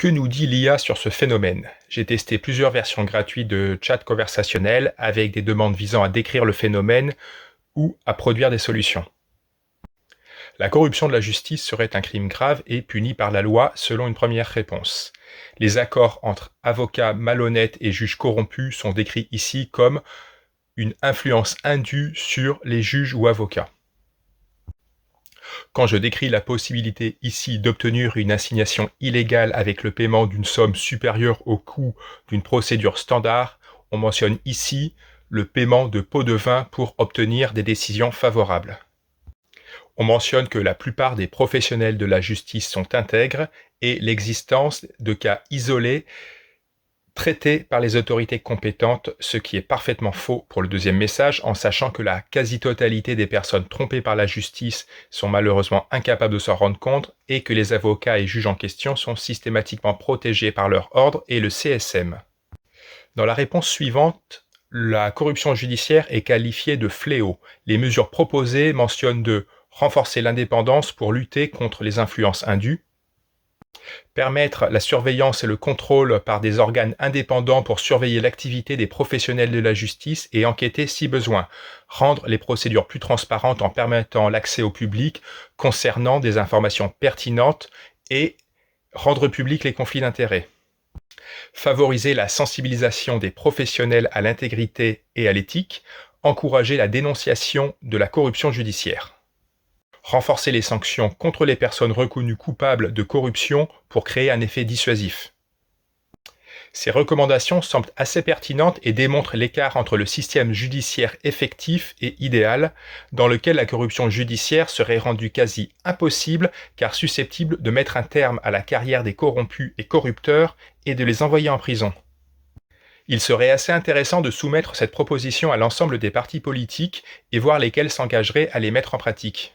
Que nous dit l'IA sur ce phénomène? J'ai testé plusieurs versions gratuites de chat conversationnel avec des demandes visant à décrire le phénomène ou à produire des solutions. La corruption de la justice serait un crime grave et puni par la loi selon une première réponse. Les accords entre avocats malhonnêtes et juges corrompus sont décrits ici comme une influence indue sur les juges ou avocats. Quand je décris la possibilité ici d'obtenir une assignation illégale avec le paiement d'une somme supérieure au coût d'une procédure standard, on mentionne ici le paiement de pots de vin pour obtenir des décisions favorables. On mentionne que la plupart des professionnels de la justice sont intègres et l'existence de cas isolés traités par les autorités compétentes, ce qui est parfaitement faux pour le deuxième message, en sachant que la quasi-totalité des personnes trompées par la justice sont malheureusement incapables de s'en rendre compte et que les avocats et juges en question sont systématiquement protégés par leur ordre et le CSM. Dans la réponse suivante, la corruption judiciaire est qualifiée de fléau. Les mesures proposées mentionnent de renforcer l'indépendance pour lutter contre les influences indues, permettre la surveillance et le contrôle par des organes indépendants pour surveiller l'activité des professionnels de la justice et enquêter si besoin, rendre les procédures plus transparentes en permettant l'accès au public concernant des informations pertinentes et rendre publics les conflits d'intérêts. Favoriser la sensibilisation des professionnels à l'intégrité et à l'éthique, encourager la dénonciation de la corruption judiciaire. Renforcer les sanctions contre les personnes reconnues coupables de corruption pour créer un effet dissuasif. Ces recommandations semblent assez pertinentes et démontrent l'écart entre le système judiciaire effectif et idéal, dans lequel la corruption judiciaire serait rendue quasi impossible car susceptible de mettre un terme à la carrière des corrompus et corrupteurs et de les envoyer en prison. Il serait assez intéressant de soumettre cette proposition à l'ensemble des partis politiques et voir lesquels s'engageraient à les mettre en pratique.